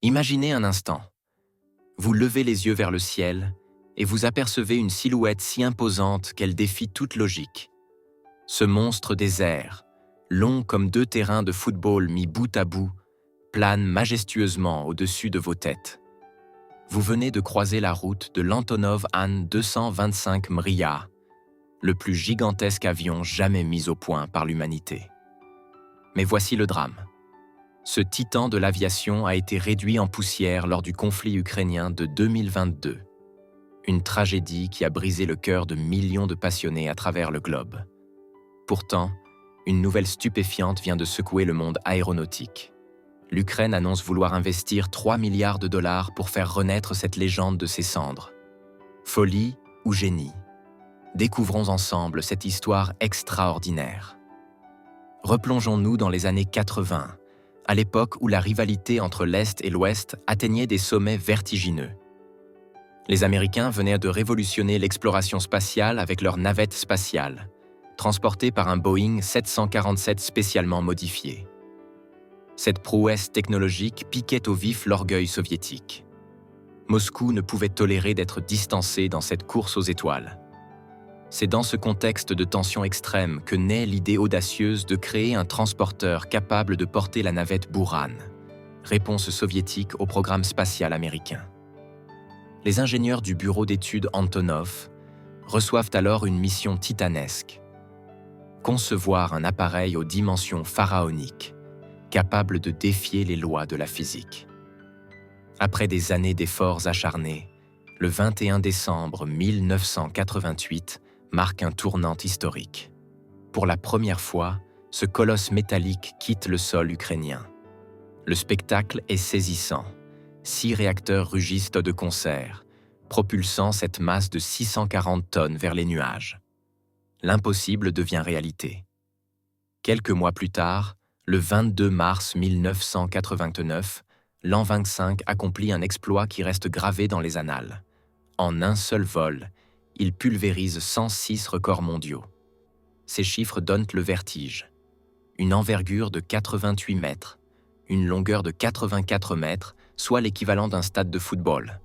Imaginez un instant. Vous levez les yeux vers le ciel et vous apercevez une silhouette si imposante qu'elle défie toute logique. Ce monstre des airs, long comme 2 terrains de football mis bout à bout, plane majestueusement au-dessus de vos têtes. Vous venez de croiser la route de l'Antonov An-225 Mriya, le plus gigantesque avion jamais mis au point par l'humanité. Mais voici le drame. Ce titan de l'aviation a été réduit en poussière lors du conflit ukrainien de 2022. Une tragédie qui a brisé le cœur de millions de passionnés à travers le globe. Pourtant, une nouvelle stupéfiante vient de secouer le monde aéronautique. L'Ukraine annonce vouloir investir 3 milliards de dollars pour faire renaître cette légende de ses cendres. Folie ou génie? Découvrons ensemble cette histoire extraordinaire. Replongeons-nous dans les années 80, à l'époque où la rivalité entre l'Est et l'Ouest atteignait des sommets vertigineux. Les Américains venaient de révolutionner l'exploration spatiale avec leur navette spatiale, transportée par un Boeing 747 spécialement modifié. Cette prouesse technologique piquait au vif l'orgueil soviétique. Moscou ne pouvait tolérer d'être distancé dans cette course aux étoiles. C'est dans ce contexte de tension extrême que naît l'idée audacieuse de créer un transporteur capable de porter la navette Buran, réponse soviétique au programme spatial américain. Les ingénieurs du bureau d'études Antonov reçoivent alors une mission titanesque. Concevoir un appareil aux dimensions pharaoniques, capable de défier les lois de la physique. Après des années d'efforts acharnés, le 21 décembre 1988 marque un tournant historique. Pour la première fois, ce colosse métallique quitte le sol ukrainien. Le spectacle est saisissant. 6 réacteurs rugissent de concert, propulsant cette masse de 640 tonnes vers les nuages. L'impossible devient réalité. Quelques mois plus tard, le 22 mars 1989, l'An 25 accomplit un exploit qui reste gravé dans les annales. En un seul vol, il pulvérise 106 records mondiaux. Ces chiffres donnent le vertige. Une envergure de 88 mètres, une longueur de 84 mètres, soit l'équivalent d'un stade de football.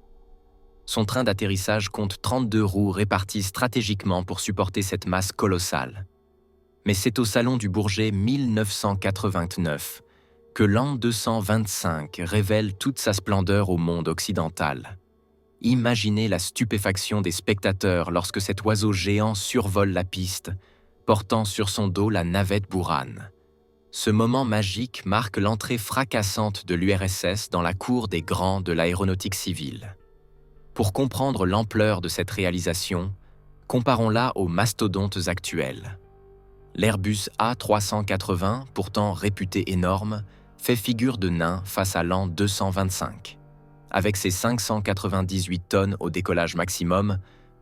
Son train d'atterrissage compte 32 roues réparties stratégiquement pour supporter cette masse colossale. Mais c'est au Salon du Bourget 1989 que l'An 225 révèle toute sa splendeur au monde occidental. Imaginez la stupéfaction des spectateurs lorsque cet oiseau géant survole la piste, portant sur son dos la navette Buran. Ce moment magique marque l'entrée fracassante de l'URSS dans la cour des grands de l'aéronautique civile. Pour comprendre l'ampleur de cette réalisation, comparons-la aux mastodontes actuels. L'Airbus A380, pourtant réputé énorme, fait figure de nain face à l'An 225. Avec ses 598 tonnes au décollage maximum,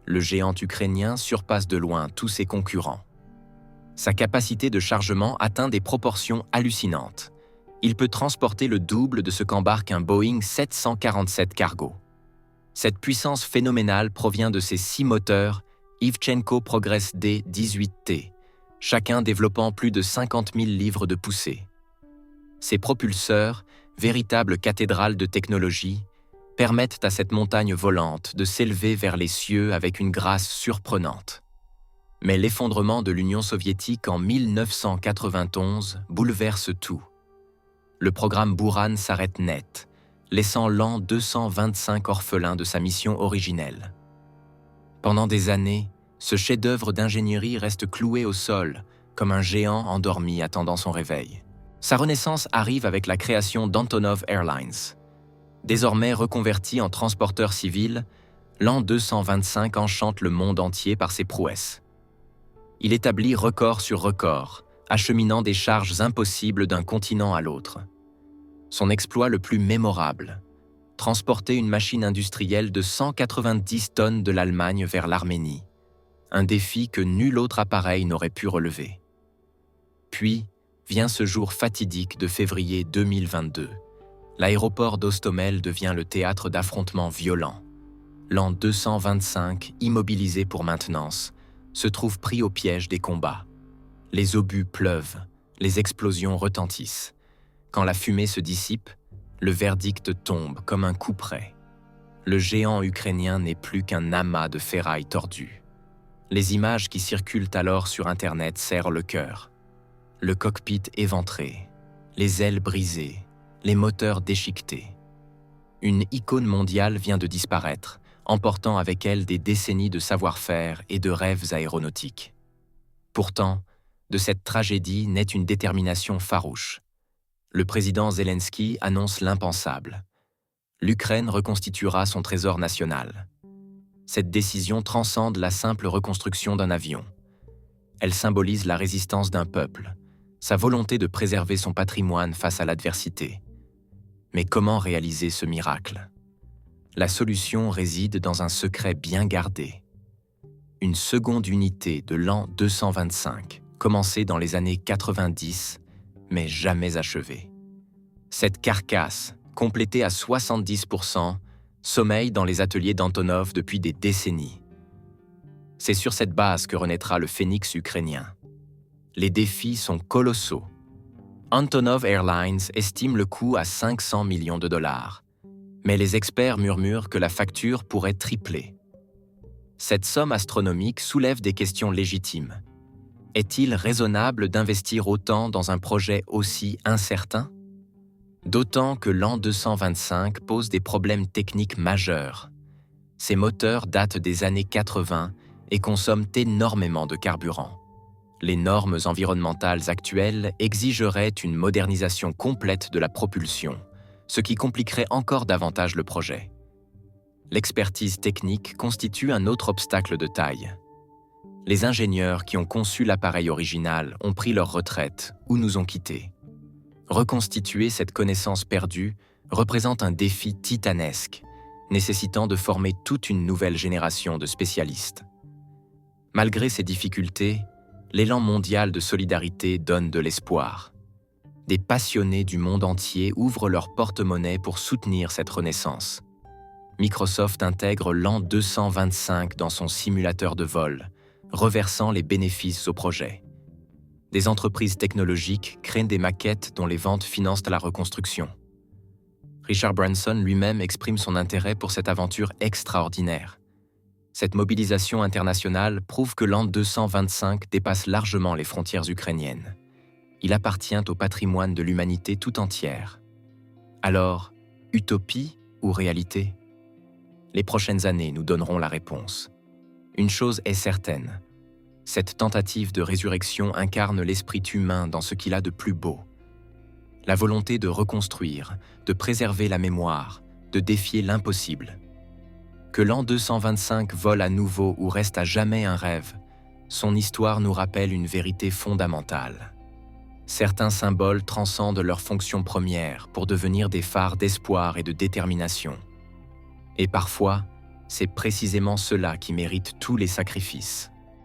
le géant ukrainien surpasse de loin tous ses concurrents. Sa capacité de chargement atteint des proportions hallucinantes. Il peut transporter le double de ce qu'embarque un Boeing 747 cargo. Cette puissance phénoménale provient de ses 6 moteurs Ivchenko Progress D-18T, chacun développant plus de 50 000 livres de poussée. Ces propulseurs, véritables cathédrales de technologie, permettent à cette montagne volante de s'élever vers les cieux avec une grâce surprenante. Mais l'effondrement de l'Union soviétique en 1991 bouleverse tout. Le programme Buran s'arrête net, laissant l'An 225 orphelin de sa mission originelle. Pendant des années, ce chef-d'œuvre d'ingénierie reste cloué au sol, comme un géant endormi attendant son réveil. Sa renaissance arrive avec la création d'Antonov Airlines. Désormais reconverti en transporteur civil, l'An 225 enchante le monde entier par ses prouesses. Il établit record sur record, acheminant des charges impossibles d'un continent à l'autre. Son exploit le plus mémorable, transporter une machine industrielle de 190 tonnes de l'Allemagne vers l'Arménie, un défi que nul autre appareil n'aurait pu relever. Puis vient ce jour fatidique de février 2022. L'aéroport d'Hostomel devient le théâtre d'affrontements violents. L'An 225, immobilisé pour maintenance, se trouve pris au piège des combats. Les obus pleuvent, les explosions retentissent. Quand la fumée se dissipe, Le verdict tombe comme un coup près. Le géant ukrainien n'est plus qu'un amas de ferraille tordue. Les images qui circulent alors sur Internet serrent le cœur. Le cockpit éventré, les ailes brisées, les moteurs déchiquetés. Une icône mondiale vient de disparaître, emportant avec elle des décennies de savoir-faire et de rêves aéronautiques. Pourtant, de cette tragédie naît une détermination farouche. Le président Zelensky annonce l'impensable. L'Ukraine reconstituera son trésor national. Cette décision transcende la simple reconstruction d'un avion. Elle symbolise la résistance d'un peuple, sa volonté de préserver son patrimoine face à l'adversité. Mais comment réaliser ce miracle? La solution réside dans un secret bien gardé. Une seconde unité de l'an 225, commencée dans les années 90, mais jamais achevée. Cette carcasse, complétée à 70%, sommeille dans les ateliers d'Antonov depuis des décennies. C'est sur cette base que renaîtra le phénix ukrainien. Les défis sont colossaux. Antonov Airlines estime le coût à 500 millions de dollars, mais les experts murmurent que la facture pourrait tripler. Cette somme astronomique soulève des questions légitimes. Est-il raisonnable d'investir autant dans un projet aussi incertain? D'autant que l'an 225 pose des problèmes techniques majeurs. Ces moteurs datent des années 80 et consomment énormément de carburant. Les normes environnementales actuelles exigeraient une modernisation complète de la propulsion, ce qui compliquerait encore davantage le projet. L'expertise technique constitue un autre obstacle de taille. Les ingénieurs qui ont conçu l'appareil original ont pris leur retraite ou nous ont quittés. Reconstituer cette connaissance perdue représente un défi titanesque, nécessitant de former toute une nouvelle génération de spécialistes. Malgré ces difficultés, l'élan mondial de solidarité donne de l'espoir. Des passionnés du monde entier ouvrent leur porte-monnaie pour soutenir cette renaissance. Microsoft intègre l'an 225 dans son simulateur de vol, reversant les bénéfices au projet. Des entreprises technologiques créent des maquettes dont les ventes financent la reconstruction. Richard Branson lui-même exprime son intérêt pour cette aventure extraordinaire. Cette mobilisation internationale prouve que l'an 225 dépasse largement les frontières ukrainiennes. Il appartient au patrimoine de l'humanité tout entière. Alors, utopie ou réalité? Les prochaines années nous donneront la réponse. Une chose est certaine, cette tentative de résurrection incarne l'esprit humain dans ce qu'il a de plus beau. La volonté de reconstruire, de préserver la mémoire, de défier l'impossible. Que l'an 225 vole à nouveau ou reste à jamais un rêve, son histoire nous rappelle une vérité fondamentale. Certains symboles transcendent leur fonction première pour devenir des phares d'espoir et de détermination. Et parfois, c'est précisément cela qui mérite tous les sacrifices.